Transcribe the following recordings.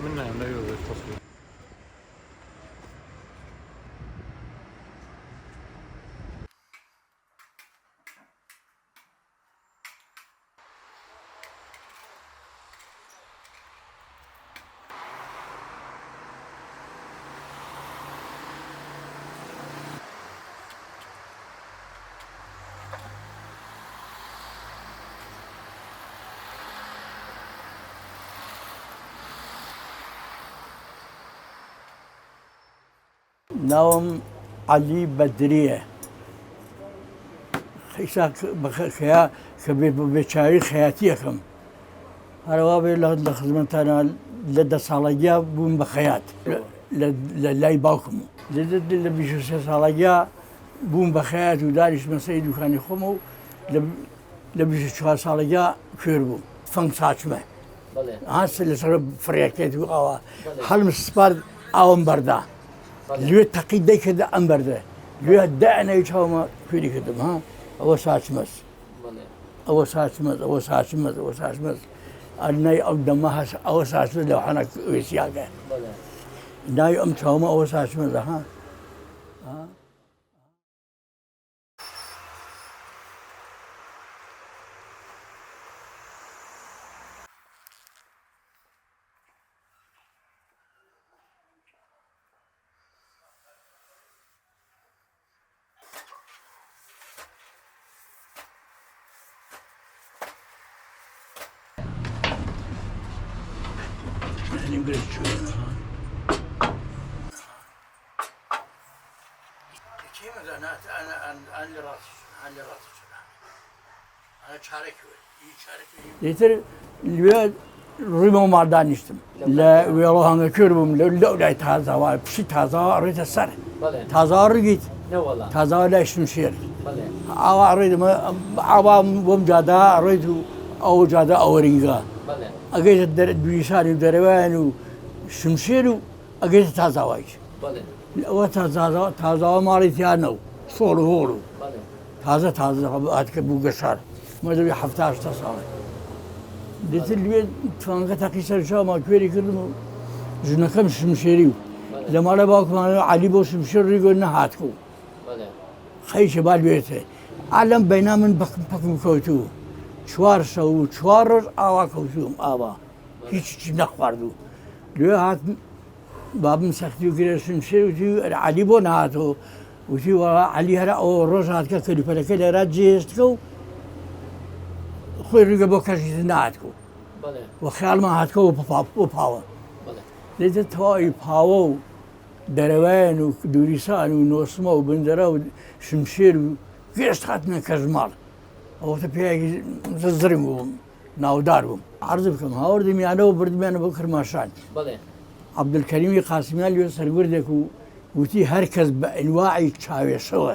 من لا يوجد تصوير. ناوم علي بدرية خيساك بخيا بشاري خياتيكم هروابي لخدمتنا لدى صالجا بوم بخيات لا يباكم لدى بيشوف صالجا بوم بخيات ودارش مسيد وكان يخمو لبيشوف صالجا كيربو فن ساچمه هاس اللي صار فريكت او حلم السبار او بردا لو تقيد كده أمبرده لو دعنا يشوفما كذي كده ها أو ساتمس أو ساتمس أو ساتمس أو ساتمس أنا أقدمها أو ساتمس لو أنا ويسياقه لا يوم شوفما أو ساتمس ها الإنجليز شو كيف أنا اللي راسي أنا شارك يتر الواد ريمو ما دانشتم لا ويروح عند كيربم لا تازا وبشي تازا ريت السر تازا رجيت تازا لا شمشير أو أريد ما عوام ومجادا أريد أو جادا أو رينجا أجيت بيساني دربان وشمشير أجيت تازا وايش وتازا ما ريتيانو صور هولو تازا هاتك بوجسار ما دبي حفتاش تصاوي ديت اللي تفانك تقيسر شو ما كبيري كلمه جنكم شمشيريو لما لا باك ما علي بو شمشيري قلنا هاتكو خي شبال بيته علم بينا من بكم كوتو شوار سو شوار آوا كوتو آوا هيش نخواردو لو هات باب مسختيو كده شمشيري علي بو نهاتو وشي ورا علي هلا او روز هات كلي فلكل راجيستكو خوي رجع بوكاشي ناتكو وخيال ما هاتكو وباو لذا توي باو دروان ودوريسان ونوسما وبندرا وشمشير كيش خاتنا كزمال او تبيعي زرزرهم ناودارهم عرض بكم هاورد ميانو برد ميانو بكر ماشان عبد الكريم قاسمي اللي سرقردكو وتي هركز بانواع تشاوي سوا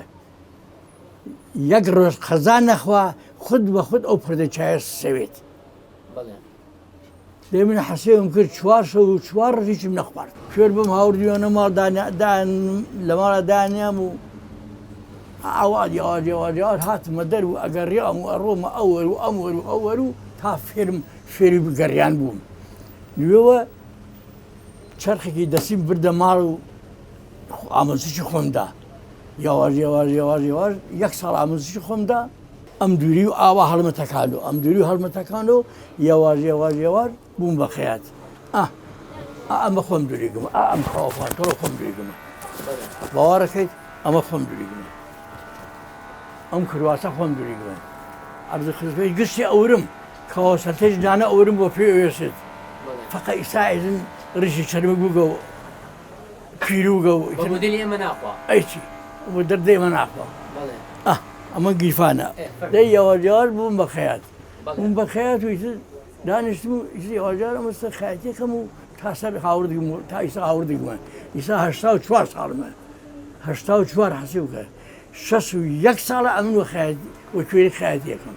يقرص خزان اخوا خد بخد او برد تشاي سويت دائما حسيهم كل شوار ريش من اخبار شربهم هاورديون ما دان لما دانيام عواد هات مدر واقريام واروم اول تا فيرم قريان بوم يوا شرخي دسيم برد مارو عملسيش خوندا يواز يكسر عملسيش خوندا ام دوری آوا حال متکانو ام دوری حال متکانو یواز بوم بخیات ام خون دوری گم ام خوافان تو خون دوری گم باورکید ام خون دوری گم ام کرواسا خون دوری گم عرض خدمت جسي اورم كواساتج دانا اورم وفي اوسد فقط يساعدن ريشي شرم جو كيلو جو ومدلي مناقوا اي شيء ودردي مناقوا أما قيفانا لي وجار بوم بخيات ويصير دانشتمو يصير وجار مستخياتي كمو تاسر هاورديمو تايسا هاورديمو يصير هشتاو شوار صارمه هشتاو شوار حسيوكه شسو يكسر أمن وخيات وكوير خياتيكم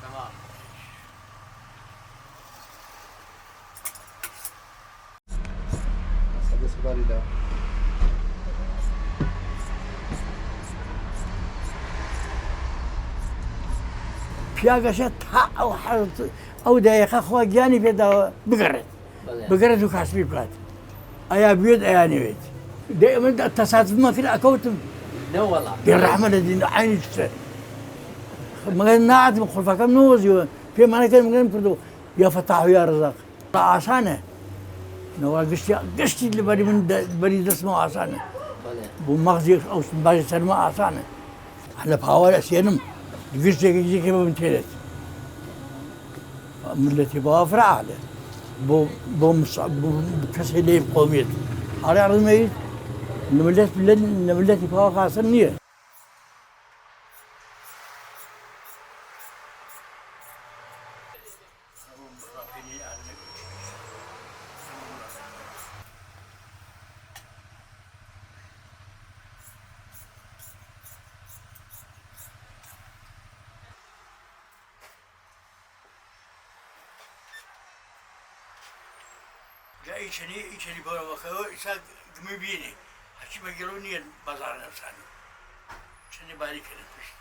تمام. بس باردة. پیاگەشە تا ئەو دایەخە خوا گیانی پێدا بگەڕێت بگەڕێت و کاسبی بکات ئایا بێت ئەیا نوێت من تەساتفمە کرد ئەکەوتم لا والله. بێڕەحمە لە دین عینی شتە مەگەر ناتم خولفەکەم نۆزیوە پێمانەکەم مگەم کردو یا فەتاح و یا ڕزاق ئاسانە نەوە گشتی لە بەری من بەری دەستمەوە ئاسانە بۆ مەغزی ئەو باشی سەرمە ئاسانە لە پاوە ئەسێنم گشتێکی جێکی بە من تێرێت ملەتی بەوا فرعادە بۆ کەسێ لێ قۆمیێت ئاڕێ ڕزمەیت لە ملەتی پاوە خاسم نییە ئیچەری بەرەوەکەەوە ئیسا گمی بینێ هەچی بەگەڵۆ نییە بەزار نەسانی چنی باری کرد پشت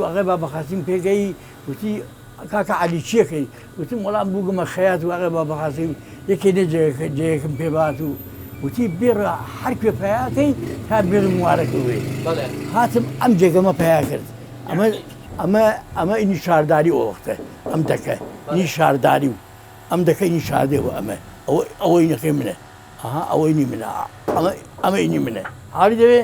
واقع بابا خاسم پێگەی وتی کاکە عەلی چیەکەی وتم وەڵام بووگمە خەیات واقع بابا خاسم یەکێ جەیەکم پێبات و وتی بێڕە هەر کوێ پەیاکەی تا بێرم وارەکە وێ هاتم ئەم جێگەمە پەیا کرد ئەمە ئینی شارداری ئەو وەختە ئەم دەکە نی شارداری و ئەم دەکە ئینی شاردێەوە ئەمە ئەوەی نەکەی منە ئەوەی منە ئەمە ئینی منە هاوری دەوێ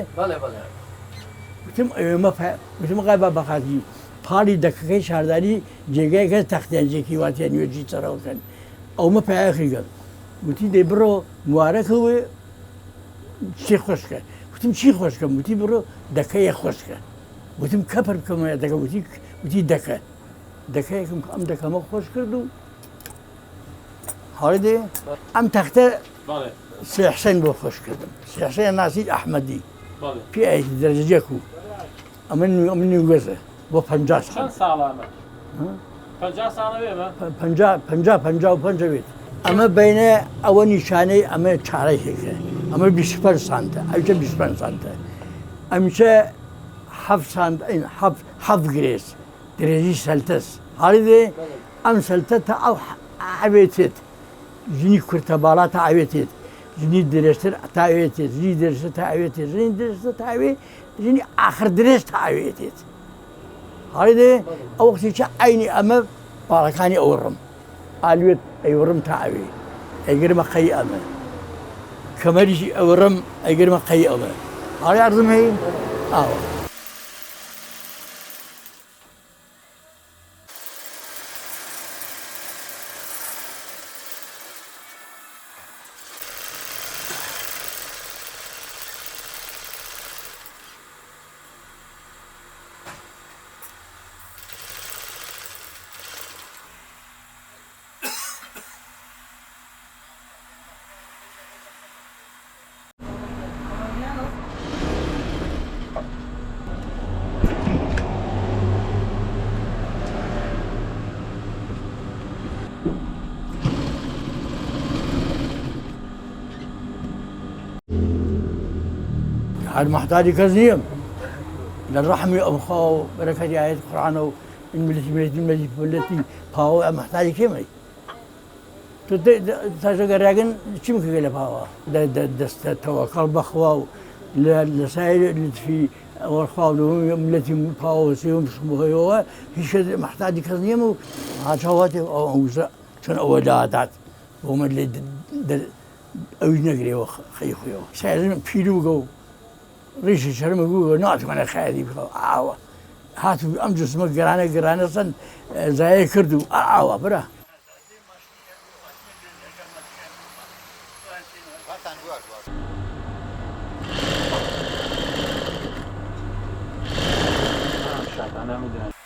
وتم غای بابا خاسی پاڵی دەکەکەی شارداری جێگایکە تەختیانجێکی واتیان نوێژی چڕەوەکەن ئەومە پایاخی گەل وتی دەی بڕۆ موارەکەوێ چی خۆشکە وتم چی خۆشکەم وتی بڕۆ دەکەیە خۆشکە وتم کەپەر بکەمە دەکە وتی دەکەیەکم ئەم دەکەمە خۆش کرد و هاوری دێ ئەم تەختە سێ حسەین بۆ خۆش کردم سێ حسەین ناسی ئەحمەدی پێ دەرەجەک و ئەمە نیوگەزە بۆ 50 چەند ساڵانە 50 ساڵەوێ بە 55 بێت ئەمە بینە ئەوە نیشانەی ئەمە چارەیەکە ئەمە 25 سانتە ئەوچە 25 سانتە ئەمچە 7 گرێز درێژی سەلتەس هاڵی دێ ئەم سەلتە تا ئەو ئاوێتێت ژنی کورتە باڵا تا ئاوێتێت ژنی درێژتر تاوێتێت ژنی درێژتر تاوێتێت ژنی درێژتر تاوێ ژنی ئاخر درێژ تاوێتێت هاڵی دێ ئەو وەختیچە ئاینی ئەمە باڵەکانی ئەوڕم ئالوێت ئەیوڕم تاوێ ئەیگرمە قەی ئەمە کەمەریشی ئەوڕم ئەیگرمە قەی ئەمە هاڵی عەرزم هەیە ئاوە هذا محتاج كزيم للرحم أبخاو بركة آية القرآن والتي باو محتاج كمي تشجع راجن شو ممكن باو دست توكل بخواو لسائل اللي في والخواو التي باو سيوم سموه هي محتاج كزيم وعشواته أو شن أولادات وهم اللي أوجنا قريوا خيخيوا سائل فيلو جو ريش شرم يقول نعت من خيالي بخوا هاتوا أمجس ما قرانة صن زي كردو برا أنا مدري